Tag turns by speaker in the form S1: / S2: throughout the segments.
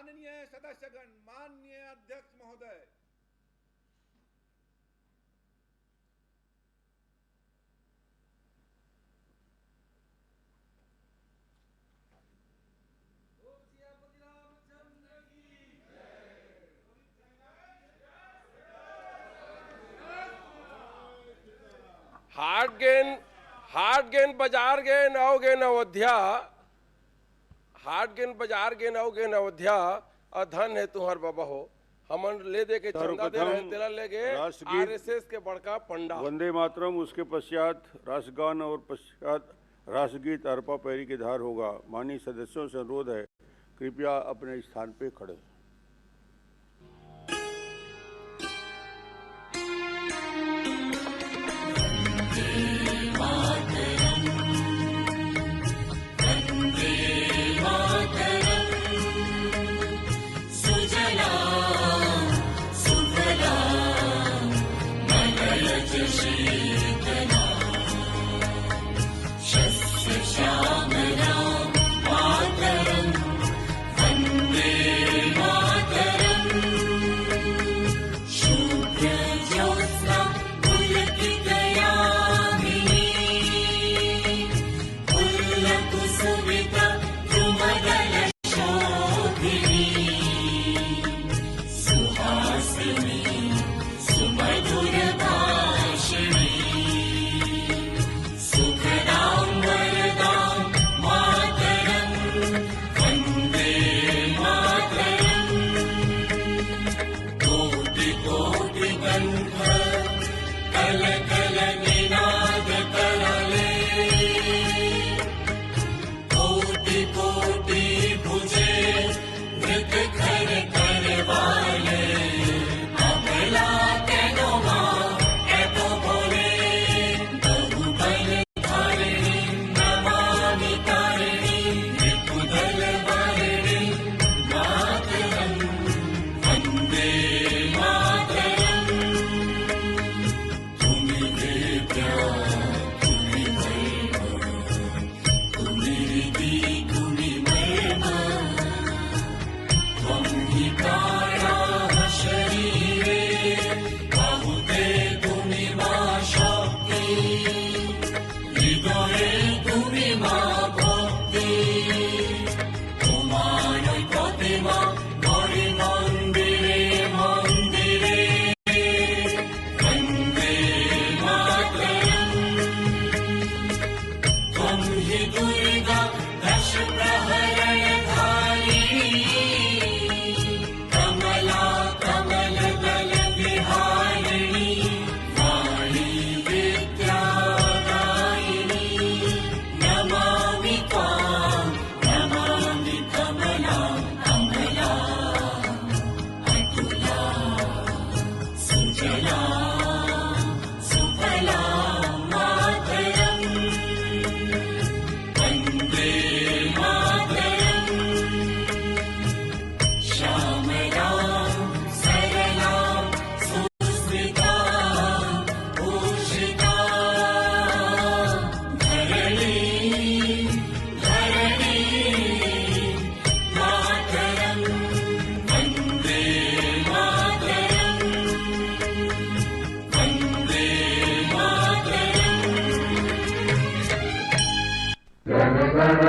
S1: माननीय सदस्यगण, माननीय अध्यक्ष महोदय,
S2: हाट गेन बाजार गे नवगे नवोध्या, हाट गेन बाजार गे नवगे नवोध्या, अधन है तुम्हार बाबा हो। हमन ले दे के चंदा दे रहे तेरा लेगे आरएसएस के बड़का पंडा।
S3: वंदे मातरम, उसके पश्चात राष्ट्रगान और पश्चात राष्ट्रगीत अरपा पैरी के धार होगा। माननीय सदस्यों से अनुरोध है, कृपया अपने स्थान पे खड़े।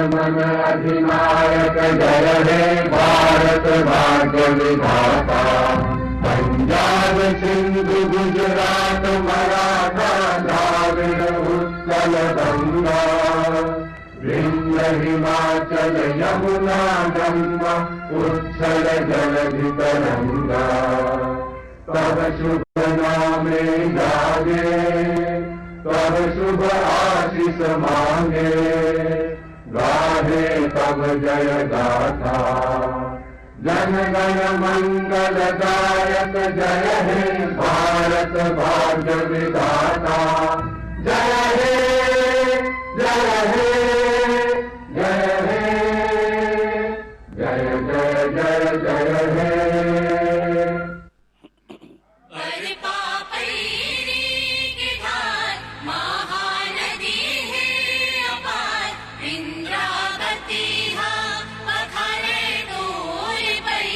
S4: मन अधिनायक जय हे भारत भाग्य विधाता। पंजाब सिंधु गुजरात मराठा द्राविड़ उत्कल गंगा, विंध्य हिमाचल यमुना गंगा उच्छल जलधि तरंगा। तब शुभ नामे जागे, तब शुभ आशीष मांगे, गाहे तब जय गाथा। जन गण मंगल दायक जय हे भारत भाग्य विधाता। जय हे जय हे जय हे जय जय जय जय हे।
S5: इंद्रावती हा पखारे डोरी पई।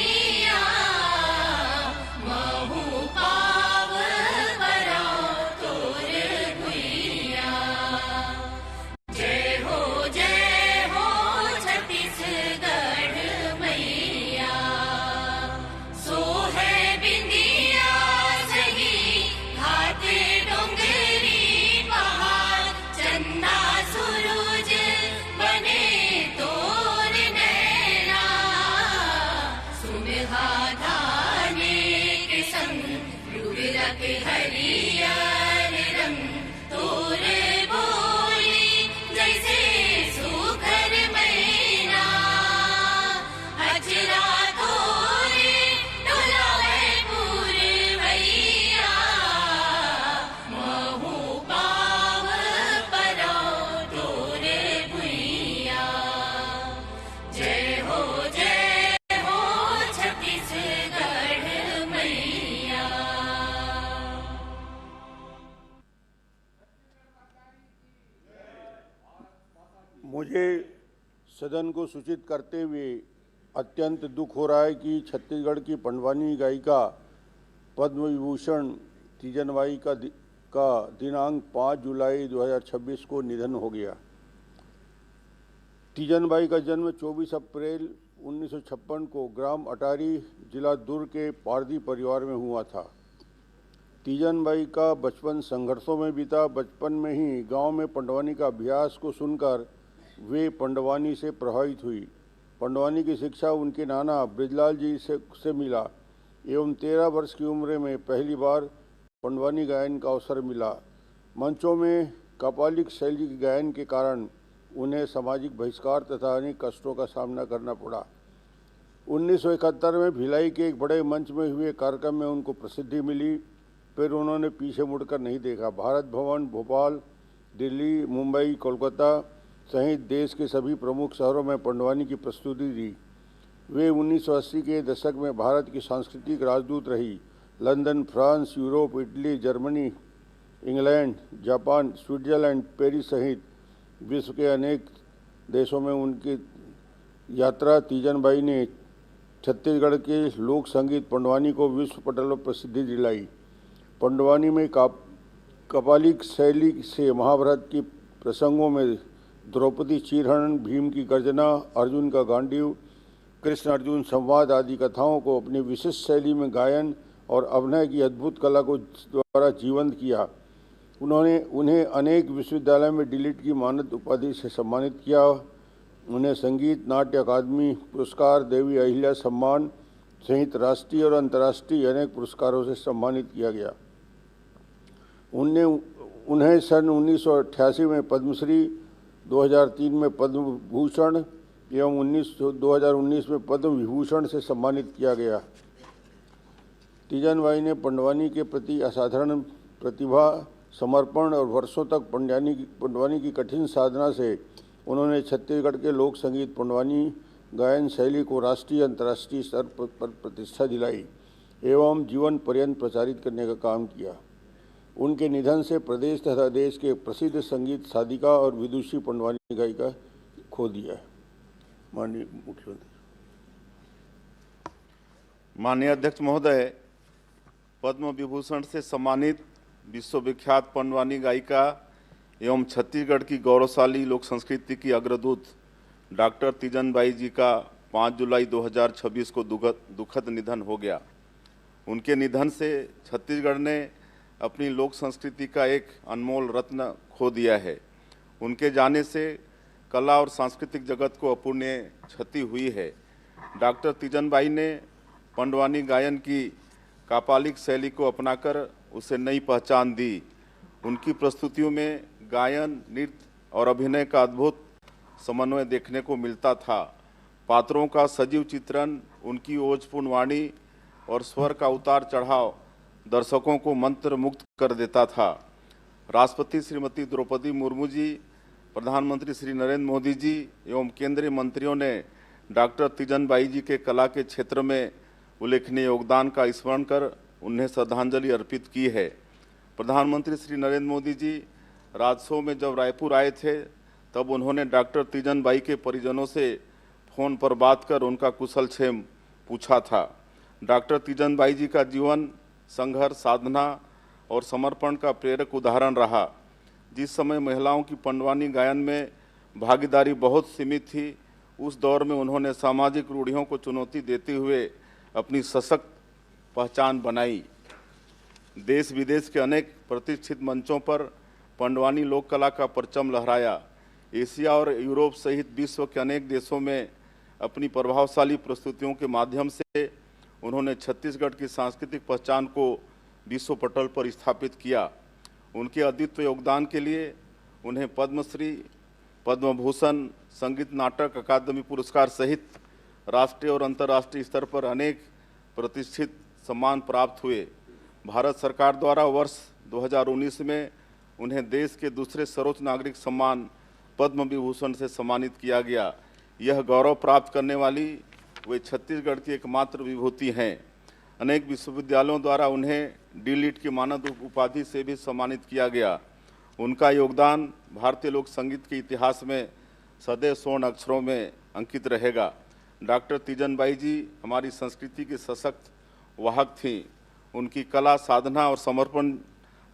S3: मुझे सदन को सूचित करते हुए अत्यंत दुख हो रहा है कि छत्तीसगढ़ की पंडवानी गायिका पद्म विभूषण तीजन बाई का दिनांक 5 जुलाई 2026 को निधन हो गया। तीजन बाई का जन्म 24 अप्रैल 1956 को ग्राम अटारी, जिला दुर्ग के पारधी परिवार में हुआ था। तीजन बाई का बचपन संघर्षों में बीता। बचपन में ही गांव में पंडवानी का अभ्यास को सुनकर वे पंडवानी से प्रभावित हुई। पंडवानी की शिक्षा उनके नाना ब्रिजलाल जी से मिला एवं 13 वर्ष की उम्र में पहली बार पंडवानी गायन का अवसर मिला। मंचों में कपालिक शैली के गायन के कारण उन्हें सामाजिक बहिष्कार तथा अनेक कष्टों का सामना करना पड़ा। 1971 में भिलाई के एक बड़े मंच में हुए कार्यक्रम में उनको प्रसिद्धि मिली। फिर उन्होंने पीछे मुड़कर नहीं देखा। भारत भवन, भोपाल, दिल्ली, मुंबई, कोलकाता सहित देश के सभी प्रमुख शहरों में पंडवानी की प्रस्तुति दी। वे 1980 के दशक में भारत की सांस्कृतिक राजदूत रही। London, France, Europe, Italy, Germany, England, Japan, Switzerland, Paris सहित विश्व के अनेक देशों में उनकी यात्रा तीजन बाई ने छत्तीसगढ़ के लोक संगीत पंडवानी को विश्व पटल पर प्रसिद्धि दिलाई। पंडवानी में कपालिक शैली से महाभारत के प्रसंगों में द्रौपदी चीरहरण, भीम की गर्जना, अर्जुन का गांडीव, कृष्ण अर्जुन संवाद आदि कथाओं को अपनी विशिष्ट शैली में गायन और अभिनय की अद्भुत कला को द्वारा जीवंत किया। उन्हें अनेक विश्वविद्यालय में डीलिट की मानद उपाधि से सम्मानित किया। उन्हें संगीत नाट्य अकादमी पुरस्कार, देवी अहिल्या सम्मान सहित राष्ट्रीय और अंतर्राष्ट्रीय अनेक पुरस्कारों से सम्मानित किया गया। उन्हें सन 1988 में पद्मश्री, 2003 में पद्म भूषण एवं 2019 में पद्म विभूषण से सम्मानित किया गया। तीजन बाई ने पंडवानी के प्रति असाधारण प्रतिभा, समर्पण और वर्षों तक पंडवानी की कठिन साधना से उन्होंने छत्तीसगढ़ के लोक संगीत पंडवानी गायन शैली को राष्ट्रीय अंतर्राष्ट्रीय स्तर पर प्रतिष्ठा दिलाई एवं जीवन पर्यंत प्रचारित करने का काम किया। उनके निधन से प्रदेश तथा देश के प्रसिद्ध संगीत साधिका और विदुषी पंडवानी गायिका खो दिया है। माननीय मुख्यमंत्री।
S5: माननीय अध्यक्ष महोदय, पद्म विभूषण से सम्मानित विश्वविख्यात पंडवानी गायिका एवं छत्तीसगढ़ की गौरवशाली लोक संस्कृति की अग्रदूत डॉक्टर तीजन बाई जी का 5 जुलाई 2026 को दुखद निधन हो गया। उनके निधन से छत्तीसगढ़ ने अपनी लोक संस्कृति का एक अनमोल रत्न खो दिया है। उनके जाने से कला और सांस्कृतिक जगत को अपूर्णीय क्षति हुई है। डॉक्टर तीजन बाई ने पंडवानी गायन की कापालिक शैली को अपनाकर उसे नई पहचान दी। उनकी प्रस्तुतियों में गायन, नृत्य और अभिनय का अद्भुत समन्वय देखने को मिलता था। पात्रों का सजीव चित्रण, उनकी ओजपूर्ण वाणी और स्वर का उतार चढ़ाव दर्शकों को मंत्र मुक्त कर देता था। राष्ट्रपति श्रीमती द्रौपदी मुर्मू जी, प्रधानमंत्री श्री नरेंद्र मोदी जी एवं केंद्रीय मंत्रियों ने डॉक्टर तीजन बाई जी के कला के क्षेत्र में उल्लेखनीय योगदान का स्मरण कर उन्हें श्रद्धांजलि अर्पित की है। प्रधानमंत्री श्री नरेंद्र मोदी जी राजसो में जब रायपुर आए थे तब उन्होंने डॉक्टर तीजन बाई के परिजनों से फोन पर बात कर उनका कुशल क्षेम पूछा था। डॉक्टर तीजन बाई जी का जीवन संघर्ष, साधना और समर्पण का प्रेरक उदाहरण रहा। जिस समय महिलाओं की पंडवानी गायन में भागीदारी बहुत सीमित थी, उस दौर में उन्होंने सामाजिक रूढ़ियों को चुनौती देते हुए अपनी सशक्त पहचान बनाई। देश विदेश के अनेक प्रतिष्ठित मंचों पर पंडवानी लोक कला का परचम लहराया। एशिया और यूरोप सहित विश्व के अनेक देशों में अपनी प्रभावशाली प्रस्तुतियों के माध्यम से उन्होंने छत्तीसगढ़ की सांस्कृतिक पहचान को विश्व पटल पर स्थापित किया। उनके अद्वितीय योगदान के लिए उन्हें पद्मश्री, पद्म भूषण, संगीत नाटक अकादमी पुरस्कार सहित राष्ट्रीय और अंतर्राष्ट्रीय स्तर पर अनेक प्रतिष्ठित सम्मान प्राप्त हुए। भारत सरकार द्वारा वर्ष 2019 में उन्हें देश के दूसरे सर्वोच्च नागरिक सम्मान पद्म विभूषण से सम्मानित किया गया। यह गौरव प्राप्त करने वाली वे छत्तीसगढ़ की एकमात्र विभूति हैं। अनेक विश्वविद्यालयों द्वारा उन्हें डीलिट की मानद उपाधि से भी सम्मानित किया गया। उनका योगदान भारतीय लोक संगीत के इतिहास में सदैव स्वर्ण अक्षरों में अंकित रहेगा। डॉक्टर तीजन बाई जी हमारी संस्कृति के सशक्त वाहक थीं। उनकी कला, साधना और समर्पण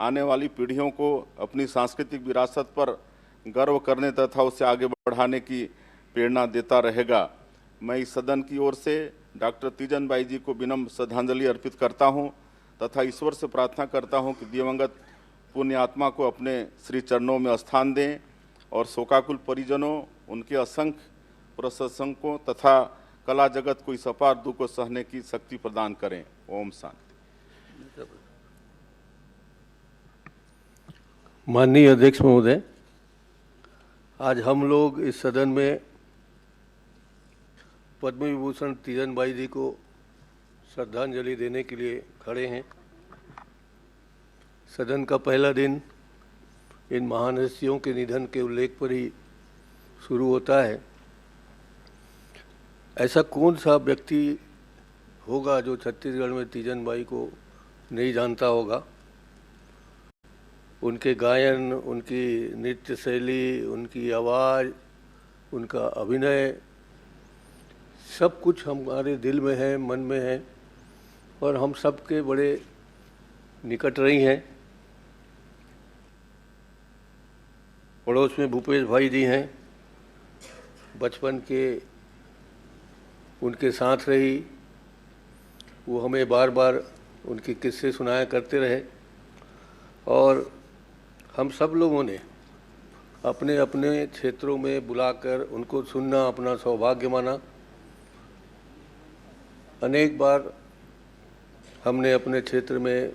S5: आने वाली पीढ़ियों को अपनी सांस्कृतिक विरासत पर गर्व करने तथा उसे आगे बढ़ाने की प्रेरणा देता रहेगा। मैं इस सदन की ओर से डॉक्टर तीजन बाई जी को विनम्र श्रद्धांजलि अर्पित करता हूं तथा ईश्वर से प्रार्थना करता हूं कि दिवंगत पुण्य आत्मा को अपने श्री चरणों में स्थान दें और शोकाकुल परिजनों, उनके असंख्य प्रशंसकों तथा कला जगत को इस अपार दुख को सहने की शक्ति प्रदान करें। ओम शांति।
S6: माननीय अध्यक्ष महोदय, आज हम लोग इस सदन में पद्म विभूषण तीजन बाई जी को श्रद्धांजलि देने के लिए खड़े हैं। सदन का पहला दिन इन महान हस्तियों के निधन के उल्लेख पर ही शुरू होता है। ऐसा कौन सा व्यक्ति होगा जो छत्तीसगढ़ में तीजन बाई को नहीं जानता होगा। उनके गायन, उनकी नृत्य शैली, उनकी आवाज़, उनका अभिनय, सब कुछ हमारे दिल में है, मन में है और हम सबके बड़े निकट रही हैं। पड़ोस में भूपेश भाई जी हैं, बचपन के उनके साथ रही, वो हमें बार बार उनके किस्से सुनाया करते रहे और हम सब लोगों ने अपने अपने क्षेत्रों में बुलाकर उनको सुनना अपना सौभाग्य माना। अनेक बार हमने अपने क्षेत्र में,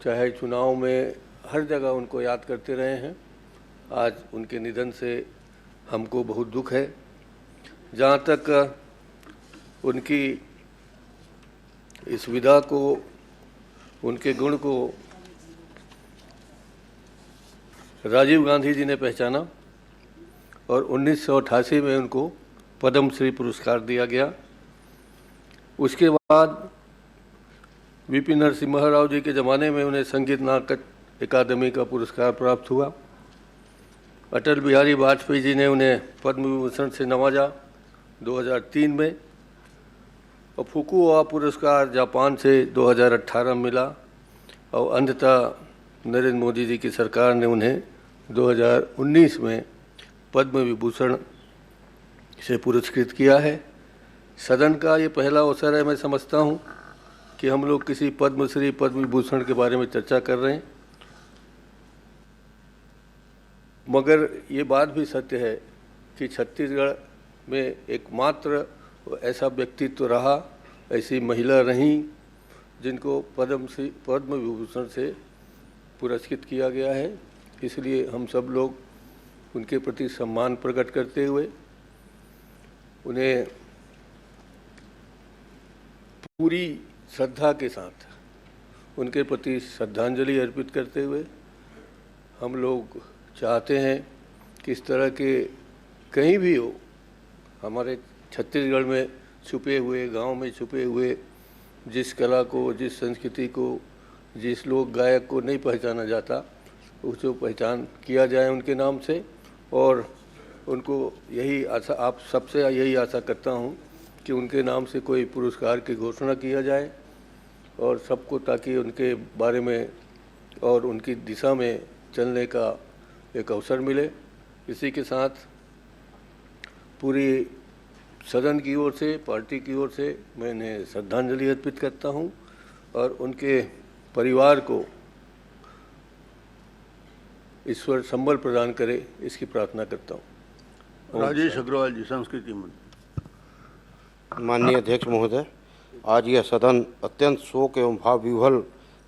S6: चाहे चुनाव में, हर जगह उनको याद करते रहे हैं। आज उनके निधन से हमको बहुत दुख है। जहाँ तक उनकी इस विधा को, उनके गुण को राजीव गांधी जी ने पहचाना और 1988 में उनको पद्म श्री पुरस्कार दिया गया। उसके बाद वीपी नरसिम्हा राव जी के ज़माने में उन्हें संगीत नाटक अकादमी का पुरस्कार प्राप्त हुआ। अटल बिहारी वाजपेयी जी ने उन्हें पद्म विभूषण से नवाजा 2003 में और फुकुओका पुरस्कार जापान से 2018 में मिला और अंततः नरेंद्र मोदी जी की सरकार ने उन्हें 2019 में पद्म विभूषण से पुरस्कृत किया है। सदन का ये पहला अवसर है, मैं समझता हूँ, कि हम लोग किसी पद्मश्री, पद्म विभूषण के बारे में चर्चा कर रहे हैं। मगर ये बात भी सत्य है कि छत्तीसगढ़ में एकमात्र ऐसा व्यक्तित्व रहा, ऐसी महिला रहीं जिनको पद्म विभूषण से पुरस्कृत किया गया है। इसलिए हम सब लोग उनके प्रति सम्मान प्रकट करते हुए उन्हें पूरी श्रद्धा के साथ उनके प्रति श्रद्धांजलि अर्पित करते हुए हम लोग चाहते हैं कि इस तरह के कहीं भी हो, हमारे छत्तीसगढ़ में छुपे हुए, गांव में छुपे हुए जिस कला को, जिस संस्कृति को, जिस लोक गायक को नहीं पहचाना जाता, उसको पहचान किया जाए उनके नाम से। और उनको यही आशा, आप सबसे यही आशा करता हूं कि उनके नाम से कोई पुरस्कार की घोषणा किया जाए और सबको, ताकि उनके बारे में और उनकी दिशा में चलने का एक अवसर मिले। इसी के साथ पूरी सदन की ओर से, पार्टी की ओर से मैं इन्हें श्रद्धांजलि अर्पित करता हूं और उनके परिवार को ईश्वर संबल प्रदान करे, इसकी प्रार्थना करता हूं।
S3: राजेश अग्रवाल जी, संस्कृति मंत्री।
S7: माननीय अध्यक्ष महोदय, आज यह सदन अत्यंत शोक एवं भाव विह्वल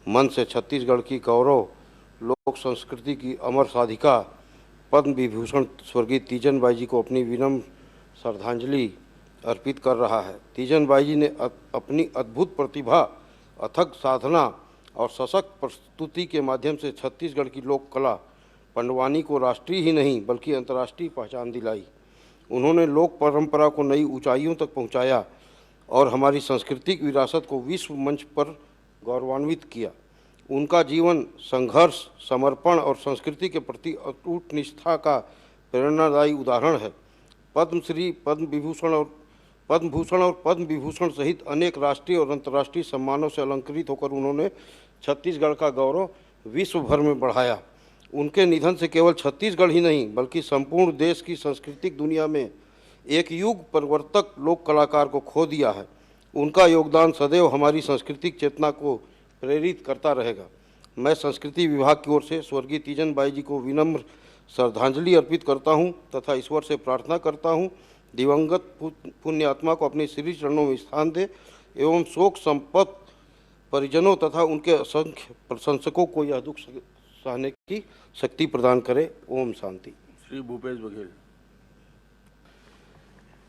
S7: मन से छत्तीसगढ़ की गौरव लोक संस्कृति की अमर साधिका पद्म विभूषण स्वर्गीय तीजन बाई जी को अपनी विनम्र श्रद्धांजलि अर्पित कर रहा है। तीजन बाई जी ने अपनी अद्भुत प्रतिभा, अथक साधना और सशक्त प्रस्तुति के माध्यम से छत्तीसगढ़ की लोक कला पंडवानी को राष्ट्रीय ही नहीं बल्कि अंतर्राष्ट्रीय पहचान दिलाई। उन्होंने लोक परंपरा को नई ऊंचाइयों तक पहुंचाया और हमारी सांस्कृतिक विरासत को विश्व मंच पर गौरवान्वित किया। उनका जीवन संघर्ष, समर्पण और संस्कृति के प्रति अटूट निष्ठा का प्रेरणादायी उदाहरण है। पद्मश्री, पद्म विभूषण और पद्म विभूषण सहित अनेक राष्ट्रीय और अंतर्राष्ट्रीय सम्मानों से अलंकृत होकर उन्होंने छत्तीसगढ़ का गौरव विश्व भर में बढ़ाया। उनके निधन से केवल छत्तीसगढ़ ही नहीं बल्कि संपूर्ण देश की सांस्कृतिक दुनिया में एक युग परिवर्तक लोक कलाकार को खो दिया है। उनका योगदान सदैव हमारी सांस्कृतिक चेतना को प्रेरित करता रहेगा। मैं संस्कृति विभाग की ओर से स्वर्गीय तीजन बाई जी को विनम्र श्रद्धांजलि अर्पित करता हूं तथा ईश्वर से प्रार्थना करता हूं दिवंगत पुण्य आत्मा को अपने श्री चरणों में स्थान दे एवं शोक संपन्न परिजनों तथा उनके असंख्य प्रशंसकों को यह दुख सहने की शक्ति प्रदान करे। ओम शांति।
S6: श्री भूपेश बघेल।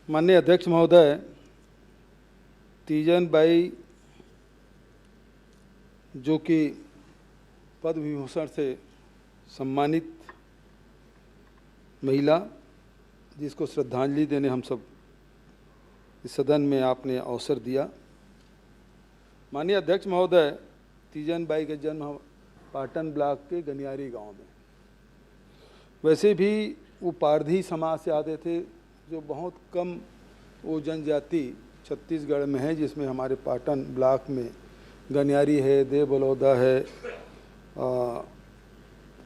S8: माननीय अध्यक्ष महोदय, तीजन बाई जो कि पद्म विभूषण से सम्मानित महिला, जिसको श्रद्धांजलि देने हम सब इस सदन में आपने अवसर दिया। माननीय अध्यक्ष महोदय, तीजन बाई का जन्म पाटन ब्लॉक के गनियारी गांव में। वैसे भी वो पारधी समाज से आते थे, जो बहुत कम वो जनजाति छत्तीसगढ़ में है, जिसमें हमारे पाटन ब्लॉक में गनियारी है, देव बलौदा है,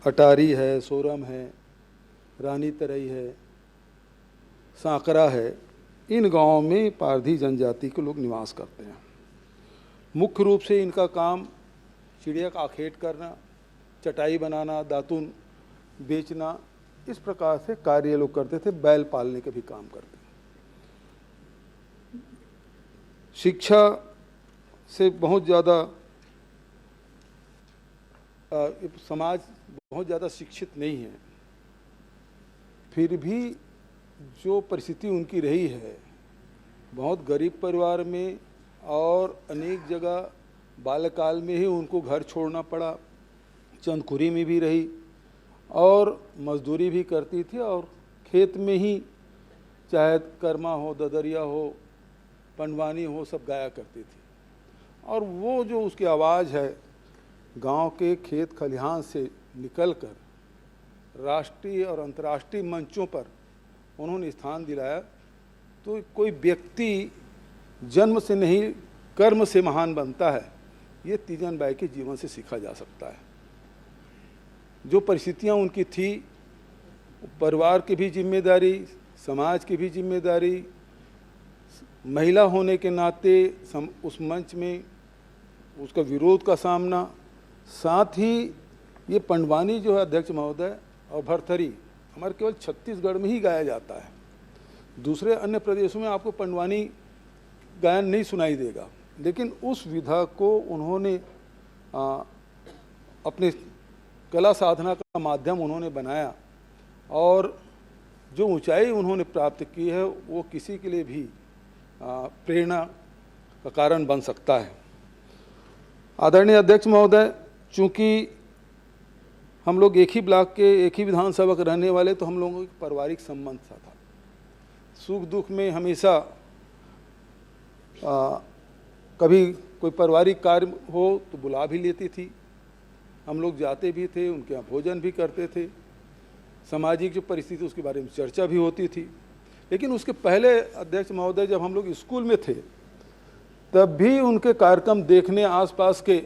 S8: अटारी है, सोरम है, रानी तरई है, सांकरा है। इन गांवों में पारधी जनजाति के लोग निवास करते हैं। मुख्य रूप से इनका काम चिड़िया का आखेट करना, चटाई बनाना, दातुन बेचना, इस प्रकार से कार्य ये लोग करते थे। बैल पालने के भी काम करते। शिक्षा से बहुत ज़्यादा समाज बहुत ज़्यादा शिक्षित नहीं है, फिर भी जो परिस्थिति उनकी रही है, बहुत गरीब परिवार में और अनेक जगह बाल्यकाल में ही उनको घर छोड़ना पड़ा, चंदखुरी में भी रही और मजदूरी भी करती थी और खेत में ही चाहे कर्मा हो, ददरिया हो, पंडवानी हो, सब गाया करती थी। और वो जो उसकी आवाज़ है गांव के खेत खलिहान से निकलकर राष्ट्रीय और अंतर्राष्ट्रीय मंचों पर उन्होंने स्थान दिलाया। तो कोई व्यक्ति जन्म से नहीं कर्म से महान बनता है, ये तीजन बाई के जीवन से सीखा जा सकता है। जो परिस्थितियां उनकी थी, परिवार की भी जिम्मेदारी, समाज की भी जिम्मेदारी, महिला होने के नाते उस मंच में उसका विरोध का सामना, साथ ही ये पंडवानी जो है अध्यक्ष महोदय और भरथरी हमारे केवल छत्तीसगढ़ में ही गाया जाता है। दूसरे अन्य प्रदेशों में आपको पंडवानी गायन नहीं सुनाई देगा, लेकिन उस विधा को उन्होंने अपने कला साधना का माध्यम उन्होंने बनाया और जो ऊंचाई उन्होंने प्राप्त की है वो किसी के लिए भी प्रेरणा का कारण बन सकता है। आदरणीय अध्यक्ष महोदय, चूँकि हम लोग एक ही ब्लॉक के, एक ही विधानसभा के रहने वाले, तो हम लोगों का पारिवारिक संबंध सा था। सुख दुख में हमेशा कभी कोई पारिवारिक कार्य हो तो बुला भी लेती थी, हम लोग जाते भी थे, उनके यहाँ भोजन भी करते थे, सामाजिक जो परिस्थिति उसके बारे में चर्चा भी होती थी। लेकिन उसके पहले अध्यक्ष महोदय, जब हम लोग स्कूल में थे तब भी उनके कार्यक्रम देखने आसपास के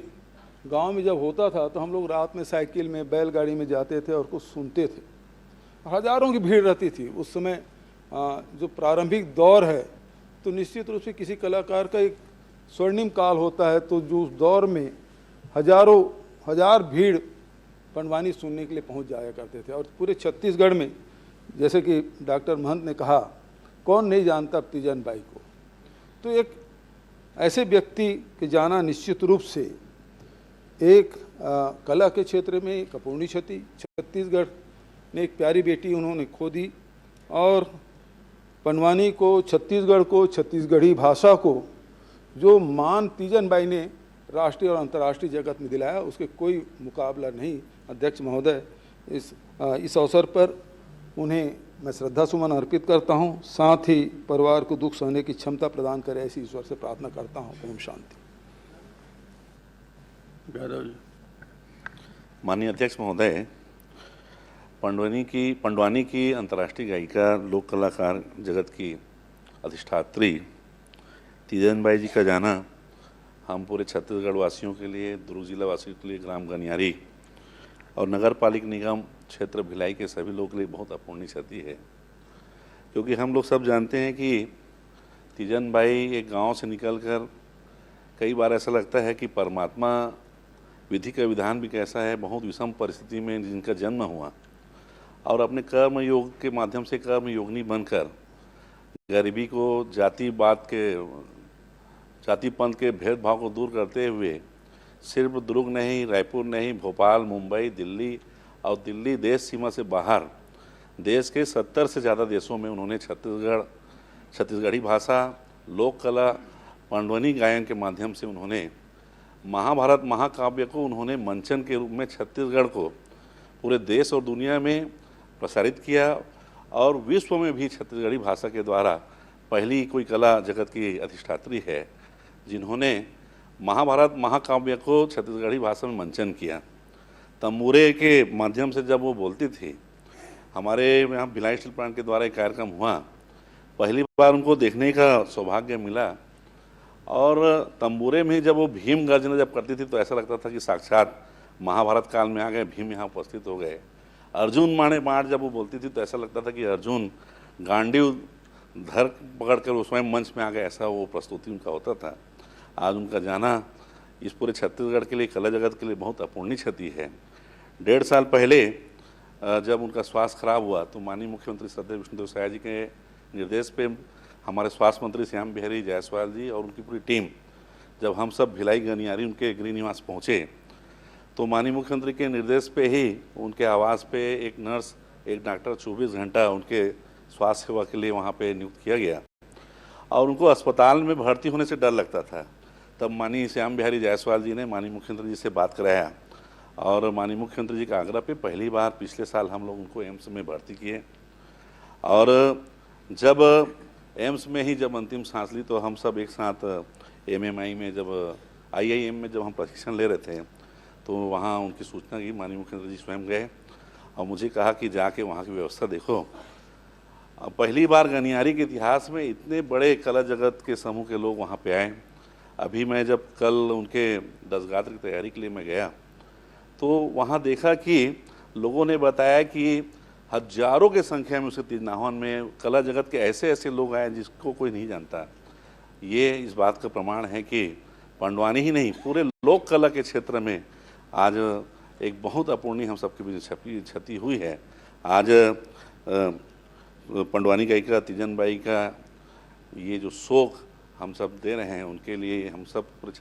S8: गांव में जब होता था तो हम लोग रात में साइकिल में, बैलगाड़ी में जाते थे और कुछ सुनते थे। हजारों की भीड़ रहती थी उस समय। जो प्रारंभिक दौर है तो निश्चित रूप से किसी कलाकार का एक स्वर्णिम काल होता है, तो जो उस दौर में हजार भीड़ पंडवानी सुनने के लिए पहुंच जाया करते थे। और पूरे छत्तीसगढ़ में, जैसे कि डॉक्टर महंत ने कहा, कौन नहीं जानता तीजन बाई को। तो एक ऐसे व्यक्ति के जाना निश्चित रूप से एक कला के क्षेत्र में एक अपूर्णीय क्षति। छत्तीसगढ़ ने एक प्यारी बेटी उन्होंने खो दी और पंडवानी को, छत्तीसगढ़ को, छत्तीसगढ़ी भाषा को जो मान तीजन बाई ने राष्ट्रीय और अंतर्राष्ट्रीय जगत में दिलाया, उसके कोई मुकाबला नहीं। अध्यक्ष महोदय, इस अवसर पर उन्हें मैं श्रद्धा सुमन अर्पित करता हूं, साथ ही परिवार को दुख सहने की क्षमता प्रदान करे, ऐसी ईश्वर से प्रार्थना करता हूं। ओम शांति।
S5: माननीय अध्यक्ष महोदय,
S9: पंडवानी की अंतर्राष्ट्रीय गायिका लोक कलाकार जगत की अधिष्ठात्री तीजन बाई जी का जाना हम पूरे छत्तीसगढ़ वासियों के लिए, दुर्ग जिला वासियों के लिए, ग्राम गनियारी और नगर पालिक निगम क्षेत्र भिलाई के सभी लोगों के लिए बहुत अपूर्णीय क्षति है। क्योंकि हम लोग सब जानते हैं कि तीजन बाई एक गांव से निकलकर कई बार ऐसा लगता है कि परमात्मा विधि का विधान भी कैसा है, बहुत विषम परिस्थिति में जिनका जन्म हुआ और अपने कर्म योग के माध्यम से कर्म योगिनी बनकर गरीबी को, जाति पंथ के भेदभाव को दूर करते हुए सिर्फ दुर्ग नहीं, रायपुर नहीं, भोपाल, मुंबई, दिल्ली और दिल्ली देश सीमा से बाहर देश के 70 से ज़्यादा देशों में उन्होंने छत्तीसगढ़ी भाषा, लोक कला, पंडवनी गायन के माध्यम से उन्होंने महाभारत महाकाव्य को उन्होंने मंचन के रूप में छत्तीसगढ़ को पूरे देश और दुनिया में प्रसारित किया और विश्व में भी छत्तीसगढ़ी भाषा के द्वारा पहली कोई कला जगत की अधिष्ठात्री है जिन्होंने महाभारत महाकाव्य को छत्तीसगढ़ी भाषा में मंचन किया। तंबूरे के माध्यम से जब वो बोलती थी, हमारे यहाँ भिलाई स्टील प्लांट के द्वारा एक कार्यक्रम हुआ, पहली बार उनको देखने का सौभाग्य मिला और तंबूरे में जब वो भीम गर्जना जब करती थी तो ऐसा लगता था कि साक्षात महाभारत काल में आ गए, भीम यहाँ उपस्थित हो गए। अर्जुन माणे बाण जब वो बोलती थी तो ऐसा लगता था कि अर्जुन गांडीव धर पकड़कर वो स्वयं मंच में आ गए, ऐसा वो प्रस्तुति उनका होता था। आज उनका जाना इस पूरे छत्तीसगढ़ के लिए, कला जगत के लिए बहुत अपूर्णीय क्षति है। 1.5 साल पहले जब उनका स्वास्थ्य खराब हुआ तो माननीय मुख्यमंत्री श्रद्धेय विष्णुदेव साय जी के निर्देश पे हमारे स्वास्थ्य मंत्री श्याम बिहारी जायसवाल जी और उनकी पूरी टीम जब हम सब भिलाई गनियारी उनके गृह निवास पहुँचे तो माननीय मुख्यमंत्री के निर्देश पे ही उनके आवास पे एक नर्स, एक डॉक्टर 24 घंटा उनके स्वास्थ्य सेवा के लिए वहाँ पे नियुक्त किया गया और उनको अस्पताल में भर्ती होने से डर लगता था। तब माननीय श्याम बिहारी जायसवाल जी ने माननीय मुख्यमंत्री जी से बात कराया और माननीय मुख्यमंत्री जी का आग्रह पे पहली बार पिछले साल हम लोग उनको एम्स में भर्ती किए और जब एम्स में ही जब अंतिम सांस ली तो हम सब एक साथ MMI में जब IIM में जब हम प्रशिक्षण ले रहे थे तो वहाँ उनकी सूचना की माननीय मुख्यमंत्री जी स्वयं गए और मुझे कहा कि जाके वहाँ की व्यवस्था देखो। पहली बार गनियारी के इतिहास में इतने बड़े कला जगत के समूह के लोग वहाँ पे आए। अभी मैं जब कल उनके 10 गात्र की तैयारी के लिए मैं गया तो वहाँ देखा कि लोगों ने बताया कि हजारों के संख्या में उसके तीजनाहवन में कला जगत के ऐसे ऐसे लोग आए जिसको कोई नहीं जानता। ये इस बात का प्रमाण है कि पंडवानी ही नहीं, पूरे लोक कला के क्षेत्र में आज एक बहुत अपूर्णीय हम सबके बीच क्षति हुई है। आज पंडवानी गायिका तीजन बाई का ये जो शोक हम सब दे रहे हैं उनके लिए हम सब पूरे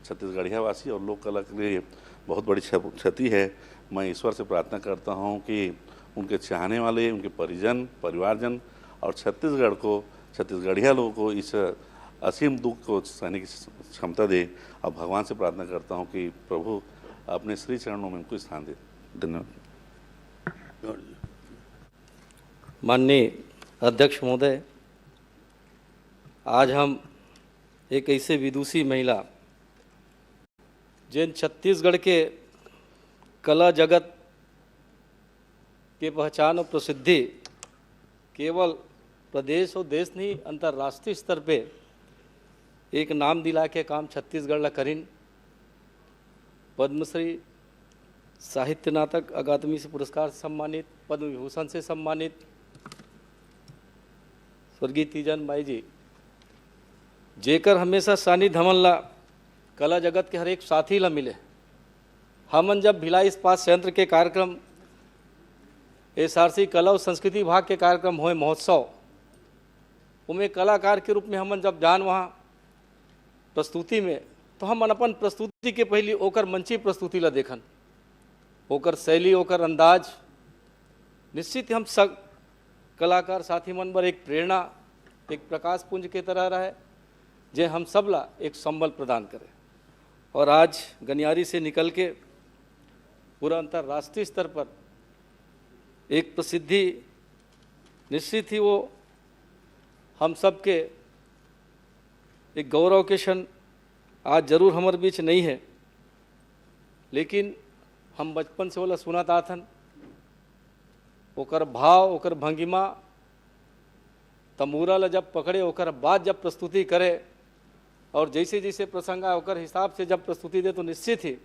S9: छत्तीसगढ़िया वासी और लोक कला के लिए बहुत बड़ी क्षति है। मैं ईश्वर से प्रार्थना करता हूँ कि उनके चाहने वाले, उनके परिजन, परिवारजन और छत्तीसगढ़ को, छत्तीसगढ़िया लोगों को इस असीम दुख को सहने की क्षमता दे और भगवान से प्रार्थना करता हूँ कि प्रभु अपने श्री चरणों में उनको स्थान दे। धन्यवाद।
S10: माननीय अध्यक्ष महोदय, आज हम एक ऐसे विदुषी महिला जिन छत्तीसगढ़ के कला जगत के पहचान और प्रसिद्धि केवल प्रदेश और देश नहीं अंतर्राष्ट्रीय स्तर पे एक नाम दिला के काम छत्तीसगढ़ ला करीन। पद्मश्री, साहित्य नाटक अकादमी से पुरस्कार से सम्मानित, पद्म विभूषण से सम्मानित स्वर्गीय तीजन बाई जी जेकर हमेशा सानिध्य हमन ला कला जगत के हर एक साथी ला मिले। हमन जब भिलाई इस्पात संयंत्र के कार्यक्रम SRC कला और संस्कृति विभाग के कार्यक्रम हुए महोत्सव उनमें कलाकार के रूप में हमन जब जान वहाँ प्रस्तुति में तो हम अपन प्रस्तुति के पहले ओकर मंची प्रस्तुति ला देखन, ओकर शैली, ओकर अंदाज निश्चित हम सब कलाकार साथी मन पर एक प्रेरणा, एक प्रकाश पुंज के तरह रहे जे हम सब ला एक संबल प्रदान करे। और आज गनियारी से निकल के पूरा अंतर्राष्ट्रीय स्तर पर एक प्रसिद्धि निश्चित ही वो हम सब के एक गौरव के क्षण आज जरूर हमारे बीच नहीं है, लेकिन हम बचपन से वाला सुना था ओकर भाव ओकर भंगिमा तमूरा ला जब पकड़े ओकर बाद जब प्रस्तुति करे और जैसे जैसे प्रसंग आए ओकर हिसाब से जब प्रस्तुति दे तो निश्चित ही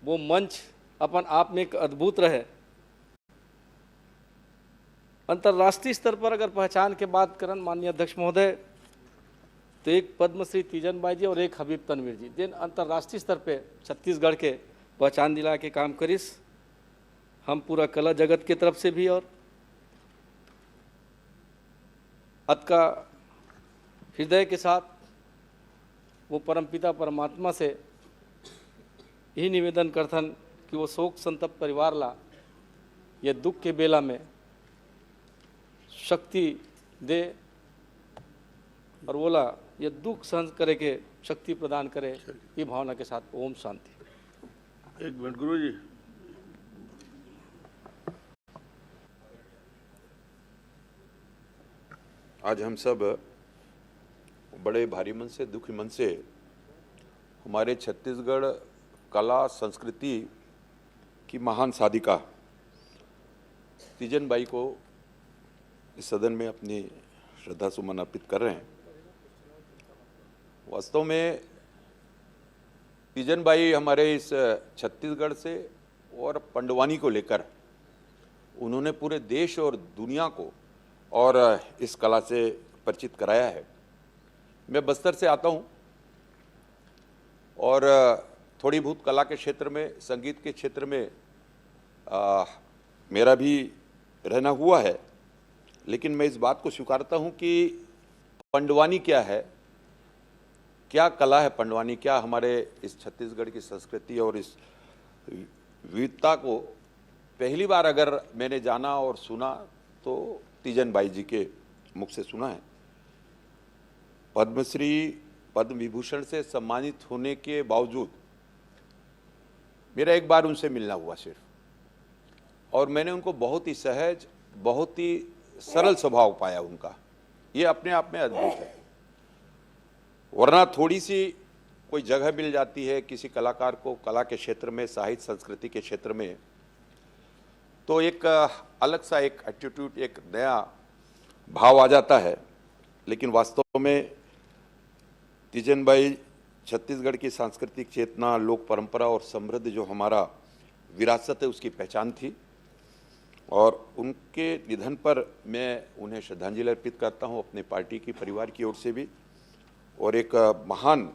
S10: वो मंच अपन आप में एक अद्भुत रहे। अंतर्राष्ट्रीय स्तर पर अगर पहचान के बात करें माननीय अध्यक्ष महोदय, तो एक पद्मश्री तीजन बाई जी और एक हबीब तनवीर जी जिन अंतर्राष्ट्रीय स्तर पे छत्तीसगढ़ के पहचान दिला के काम करिस, हम पूरा कला जगत की तरफ से भी और अतका हृदय के साथ वो परमपिता परमात्मा से यही निवेदन करथन कि वो शोक संतप्त परिवार ला ये दुख के बेला में शक्ति दे और बोला ये दुख सहन करे के शक्ति प्रदान करे। ये भावना के साथ ओम शांति।
S3: एक मिनट गुरु जी।
S11: आज हम सब बड़े भारी मन से दुखी मन से हमारे छत्तीसगढ़ कला संस्कृति की महान साधिका तीजन बाई को इस सदन में अपनी श्रद्धा सुमन अर्पित कर रहे हैं। वास्तव में तीजन बाई हमारे इस छत्तीसगढ़ से और पंडवानी को लेकर उन्होंने पूरे देश और दुनिया को और इस कला से परिचित कराया है। मैं बस्तर से आता हूँ और थोड़ी बहुत कला के क्षेत्र में, संगीत के क्षेत्र में मेरा भी रहना हुआ है, लेकिन मैं इस बात को स्वीकारता हूँ कि पंडवानी क्या है, क्या कला है पंडवानी, क्या हमारे इस छत्तीसगढ़ की संस्कृति और इस विविधता को पहली बार अगर मैंने जाना और सुना तो तीजन बाई जी के मुख से सुना है। पद्मश्री पद्म विभूषण से सम्मानित होने के बावजूद मेरा एक बार उनसे मिलना हुआ सिर्फ, और मैंने उनको बहुत ही सहज, बहुत ही सरल स्वभाव पाया उनका। ये अपने आप में अद्भुत है। वरना थोड़ी सी कोई जगह मिल जाती है किसी कलाकार को कला के क्षेत्र में, साहित्य संस्कृति के क्षेत्र में, तो एक अलग सा एक एटीट्यूड, एक नया भाव आ जाता है। लेकिन वास्तव में तीजन बाई छत्तीसगढ़ की सांस्कृतिक चेतना, लोक परंपरा और समृद्ध जो हमारा विरासत है उसकी पहचान थी, और उनके निधन पर मैं उन्हें श्रद्धांजलि अर्पित करता हूं अपने पार्टी की, परिवार की ओर से भी, और एक महान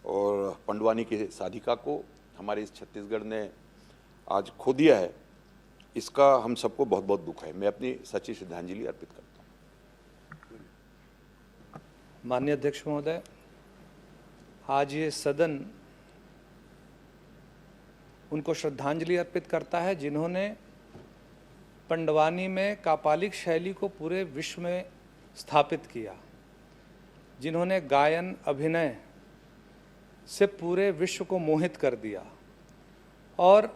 S11: और पंडवानी की साधिका को हमारे इस छत्तीसगढ़ ने आज खो दिया है। इसका हम सबको बहुत बहुत दुख है। मैं अपनी सच्ची श्रद्धांजलि अर्पित करता हूँ।
S12: माननीय अध्यक्ष महोदय, आज ये सदन उनको श्रद्धांजलि अर्पित करता है जिन्होंने पंडवानी में कापालिक शैली को पूरे विश्व में स्थापित किया, जिन्होंने गायन अभिनय से पूरे विश्व को मोहित कर दिया, और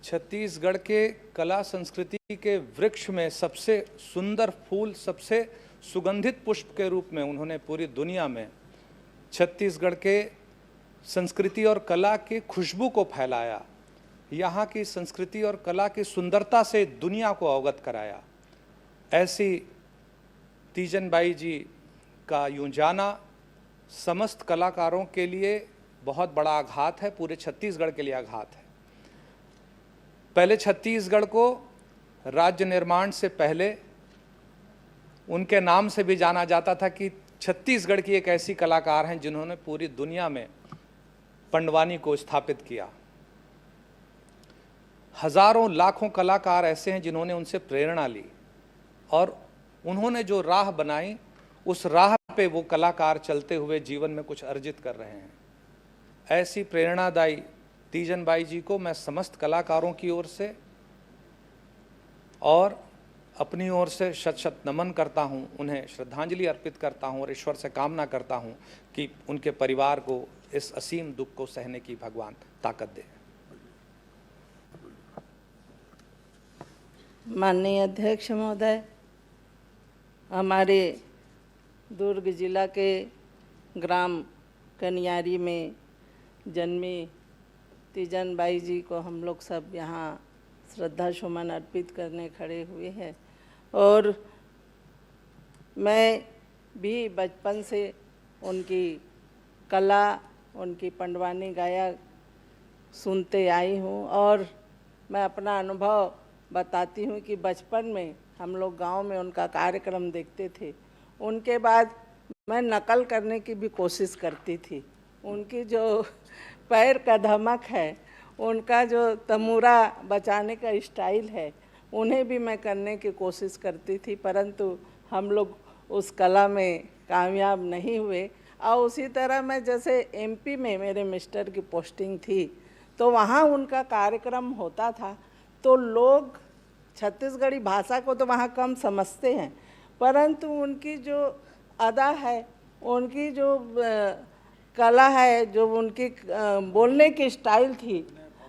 S12: छत्तीसगढ़ के कला संस्कृति के वृक्ष में सबसे सुंदर फूल, सबसे सुगंधित पुष्प के रूप में उन्होंने पूरी दुनिया में छत्तीसगढ़ के संस्कृति और कला की खुशबू को फैलाया, यहाँ की संस्कृति और कला की सुंदरता से दुनिया को अवगत कराया। ऐसी तीजन बाई जी का यूं जाना समस्त कलाकारों के लिए बहुत बड़ा आघात है, पूरे छत्तीसगढ़ के लिए आघात है। पहले छत्तीसगढ़ को राज्य निर्माण से पहले उनके नाम से भी जाना जाता था कि छत्तीसगढ़ की एक ऐसी कलाकार हैं जिन्होंने पूरी दुनिया में पंडवानी को स्थापित किया। हजारों लाखों कलाकार ऐसे हैं जिन्होंने उनसे प्रेरणा ली, और उन्होंने जो राह बनाई उस राह पे वो कलाकार चलते हुए जीवन में कुछ अर्जित कर रहे हैं। ऐसी प्रेरणादायी तीजन बाई जी को मैं समस्त कलाकारों की ओर से और अपनी ओर से शत शत नमन करता हूं, उन्हें श्रद्धांजलि अर्पित करता हूं और ईश्वर से कामना करता हूं कि उनके परिवार को इस असीम दुख को सहने की भगवान ताकत दे।
S13: माननीय अध्यक्ष महोदय, हमारे दुर्ग जिला के ग्राम कनियारी में जन्मी तीजन बाई जी को हम लोग सब यहाँ श्रद्धा सुमन अर्पित करने खड़े हुए हैं। और मैं भी बचपन से उनकी कला, उनकी पंडवानी गाया सुनते आई हूँ। और मैं अपना अनुभव बताती हूँ कि बचपन में हम लोग गांव में उनका कार्यक्रम देखते थे। उनके बाद मैं नकल करने की भी कोशिश करती थी। उनकी जो पैर का धमक है, उनका जो तमूरा बचाने का स्टाइल है, उन्हें भी मैं करने की कोशिश करती थी, परंतु हम लोग उस कला में कामयाब नहीं हुए। और उसी तरह मैं जैसे एमपी में मेरे मिस्टर की पोस्टिंग थी, तो वहाँ उनका कार्यक्रम होता था, तो लोग छत्तीसगढ़ी भाषा को तो वहाँ कम समझते हैं, परंतु उनकी जो अदा है, उनकी जो कला है, जो उनकी बोलने की स्टाइल थी,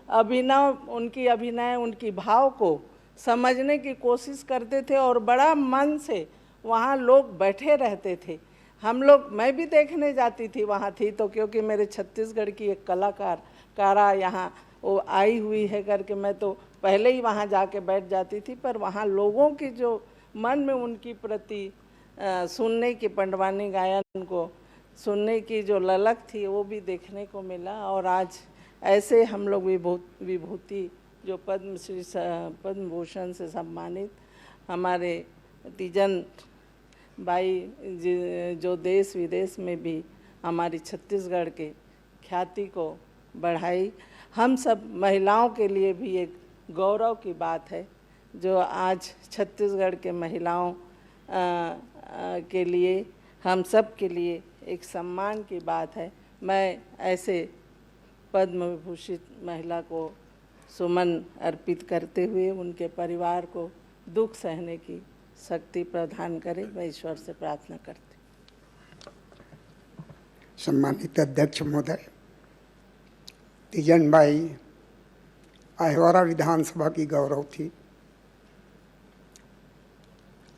S13: अभिनय उनकी भाव को समझने की कोशिश करते थे और बड़ा मन से वहाँ लोग बैठे रहते थे। मैं भी देखने जाती थी वहाँ थी तो, क्योंकि मेरे छत्तीसगढ़ की एक कलाकारा यहाँ वो आई हुई है करके मैं तो पहले ही वहाँ जाके बैठ जाती थी। पर वहाँ लोगों की जो मन में उनकी प्रति सुनने की, पंडवानी गायन को सुनने की जो ललक थी, वो भी देखने को मिला। और आज ऐसे हम लोग विभूति जो पद्म भूषण से सम्मानित हमारे तीजन बाई जो देश विदेश में भी हमारी छत्तीसगढ़ के ख्याति को बढ़ाई, हम सब महिलाओं के लिए भी एक गौरव की बात है जो आज छत्तीसगढ़ के महिलाओं के लिए, हम सब के लिए एक सम्मान की बात है। मैं ऐसे पद्म विभूषित महिला को सुमन अर्पित करते हुए उनके परिवार को दुख सहने की शक्ति प्रदान करे, मैं ईश्वर से प्रार्थना करती।
S14: सम्मानित अध्यक्ष महोदय, तीजन बाई अहिवारा विधानसभा की गौरव थी